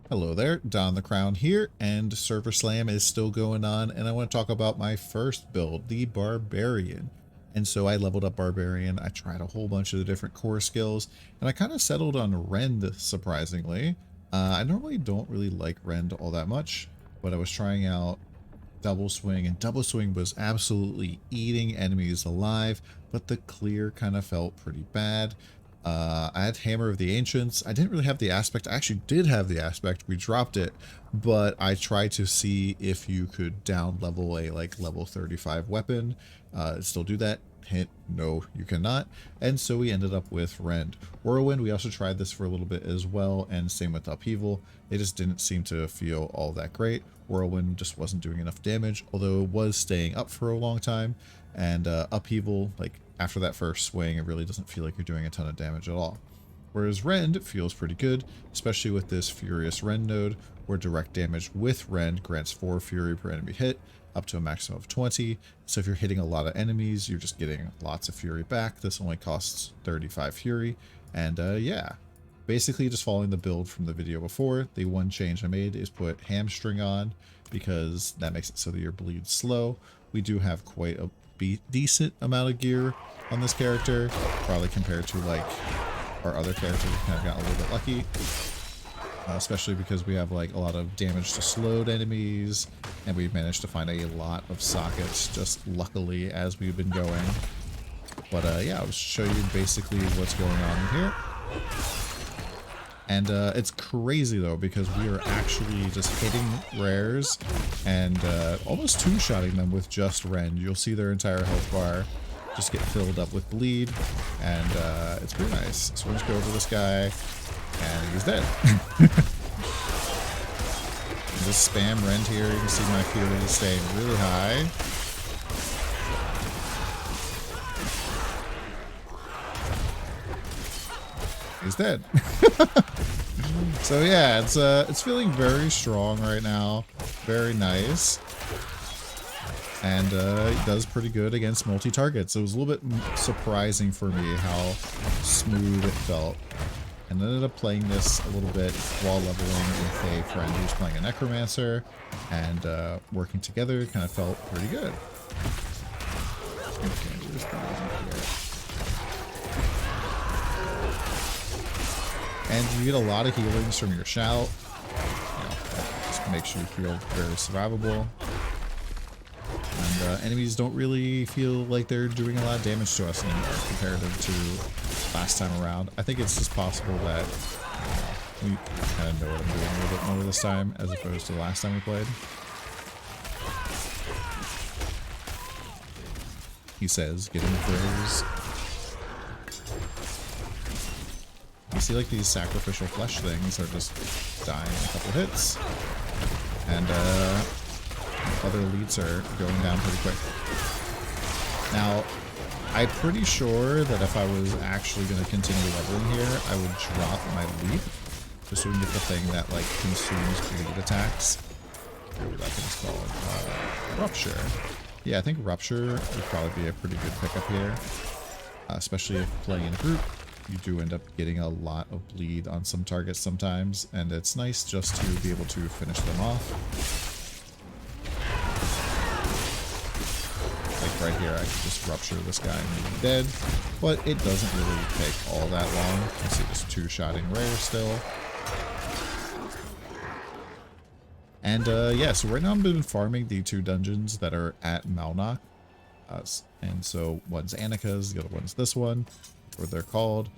Hello there, DonTheCrown here, and Server Slam is still going on, and I want to talk about my first build, the Barbarian. And so I leveled up Barbarian, I tried a whole bunch of the different core skills, and I kind of settled on Rend, surprisingly. I normally don't really like Rend all that much, but I was trying out Double Swing, and Double Swing was absolutely eating enemies alive, but the clear kind of felt pretty bad. I had Hammer of the Ancients. I didn't really have the aspect. I actually did have the aspect. We dropped it, but I tried to see if you could down level a level 35 weapon. Still do that. Hint, no, you cannot. And so we ended up with Rend. Whirlwind, we also tried this for a little bit as well, and same with Upheaval. It just didn't seem to feel all that great. Whirlwind just wasn't doing enough damage, although it was staying up for a long time. And Upheaval, like after that first swing, it really doesn't feel like you're doing a ton of damage at all. Whereas Rend feels pretty good, especially with this Furious Rend node, where direct damage with Rend grants 4 Fury per enemy hit, up to a maximum of 20. So if you're hitting a lot of enemies, you're just getting lots of Fury back. This only costs 35 Fury. And yeah, basically just following the build from the video before. The one change I made is put Hamstring on, because that makes it so that your bleed's slow. We do have quite a decent amount of gear on this character, probably compared to like our other characters. We kind of got a little bit lucky, especially because we have like a lot of damage to slowed enemies, and we've managed to find a lot of sockets just luckily as we've been going. But yeah, I'll show you basically what's going on here. And it's crazy though, because we are actually just hitting rares and almost two-shotting them with just Rend. You'll see their entire health bar just get filled up with bleed, and it's pretty nice. So we'll just go over this guy, and he's dead. Just spam Rend here. You can see my Fury is staying really high. He's dead. So yeah, it's feeling very strong right now, very nice, and it does pretty good against multi-targets. It was a little bit surprising for me how smooth it felt, and ended up playing this a little bit while leveling with a friend who's playing a Necromancer, and working together kind of felt pretty good. Okay, just and you get a lot of healings from your shout. Just makes you feel very survivable. And enemies don't really feel like they're doing a lot of damage to us anymore comparative to last time around. I think it's just possible that we kind of know what I'm doing a little bit more this time as opposed to the last time we played. He says, get in the throws. You see like these sacrificial flesh things are just dying in a couple hits, and other elites are going down pretty quick. Now, I'm pretty sure that if I was actually going to continue leveling here, I would drop my leap, just so we can get the thing that like consumes bleed attacks. Whatever that thing's called, Rupture. Yeah, I think Rupture would probably be a pretty good pickup here, especially if playing in a group. You do end up getting a lot of bleed on some targets sometimes, and it's nice just to be able to finish them off. Like right here, I could just rupture this guy and he's dead, but it doesn't really take all that long. You can see this two-shotting rare still. And yeah, so right now I've been farming the 2 dungeons that are at Malnock. And so one's Annika's, the other one's this one, or they're called,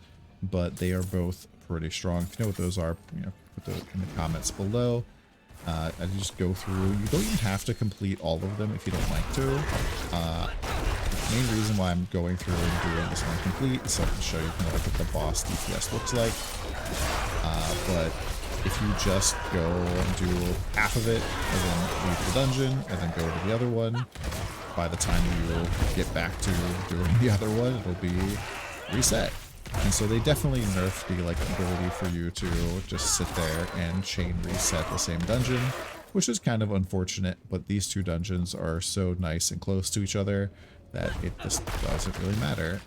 but they are both pretty strong. If you know what those are, you know, put those in the comments below. I just go through. You don't even have to complete all of them if you don't like to. The main reason why I'm going through and doing this one complete is so I can show you kind of like what the boss DPS looks like. But if you just go and do half of it, and then leave the dungeon, and then go to the other one, by the time you get back to doing the other one, it'll be reset. And so they definitely nerfed the like ability for you to just sit there and chain reset the same dungeon, which is kind of unfortunate, but these 2 dungeons are so nice and close to each other that it just doesn't really matter.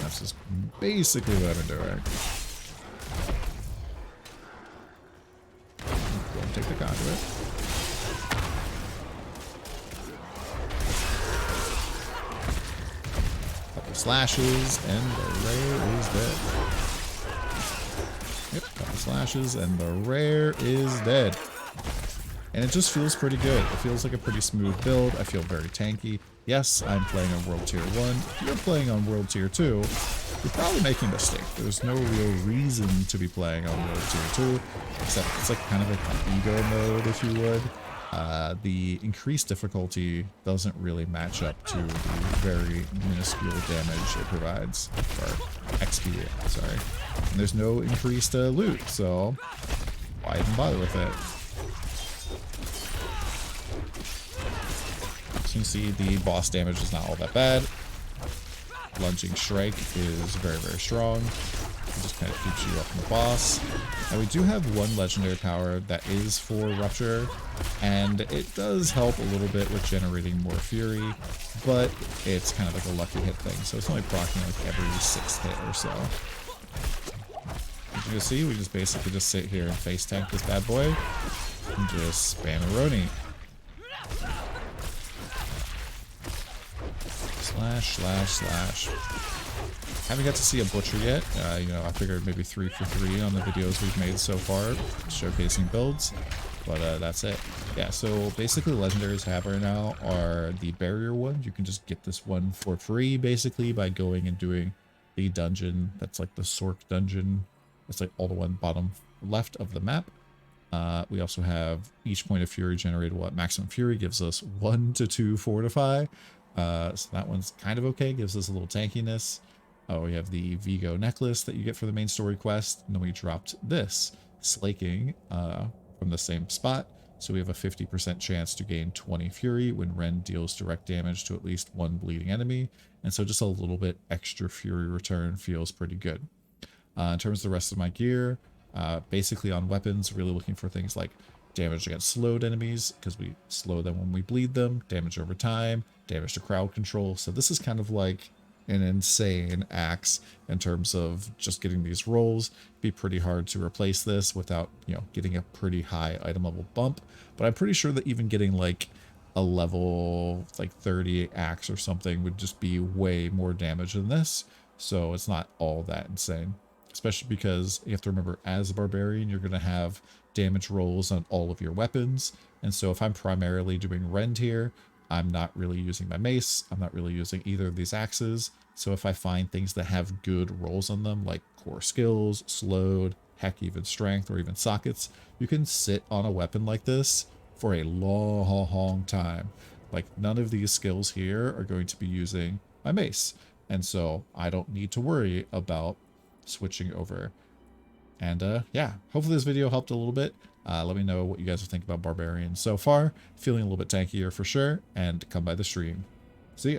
That's just basically what I've been doing. take the conduit. Couple slashes, and the rare is dead. Yep, couple slashes, and the rare is dead. And it just feels pretty good. It feels like a pretty smooth build. I feel very tanky. Yes, I'm playing on World Tier 1. If you're playing on World Tier 2, you're probably making a mistake. There's no real reason to be playing on World Tier 2, except it's like kind of like an ego mode, if you would. The increased difficulty doesn't really match up to the very minuscule damage it provides, or XP, sorry. And there's no increased loot, so why even bother with it? As you can see, the boss damage is not all that bad. Lunging Strike is very, very strong. It just kind of keeps you up from the boss. And we do have one legendary power that is for Rupture, and it does help a little bit with generating more Fury, but it's kind of like a lucky hit thing, so it's only proccing like every 6th hit or so. As you can see, we just basically just sit here and face tank this bad boy, and just spam a Roni. Slash, slash, slash. Haven't got to see a butcher yet. You know, I figured maybe 3 for 3 on the videos we've made so far, showcasing builds. But that's it. Yeah, so basically legendaries I have right now are the barrier one. You can just get this one for free, basically, by going and doing the dungeon. That's like the Sork dungeon. It's like all the one bottom left of the map. We also have each point of Fury generated what? Maximum Fury gives us 1 to 2 Fortify. So that one's kind of okay, gives us a little tankiness. We have the Vigo necklace that you get for the main story quest, and then we dropped this, Slaking, from the same spot. So we have a 50% chance to gain 20 Fury when Ren deals direct damage to at least one bleeding enemy, and so just a little bit extra Fury return feels pretty good. In terms of the rest of my gear, basically on weapons, really looking for things like damage against slowed enemies, because we slow them when we bleed them, damage over time, damage to crowd control. So this is kind of like an insane axe in terms of just getting these rolls. It'd be pretty hard to replace this without, you know, getting a pretty high item level bump. But I'm pretty sure that even getting like a level like 30 axe or something would just be way more damage than this. So it's not all that insane. Especially because you have to remember, as a barbarian, you're going to have damage rolls on all of your weapons. And so if I'm primarily doing Rend here, I'm not really using my mace. I'm not really using either of these axes. So if I find things that have good rolls on them, like core skills, slowed, heck, even strength, or even sockets, you can sit on a weapon like this for a long time. Like, none of these skills here are going to be using my mace. And so I don't need to worry about switching over. And yeah, hopefully this video helped a little bit. Let me know what you guys think about Barbarian so far. Feeling a little bit tankier for sure, and come by the stream. See ya.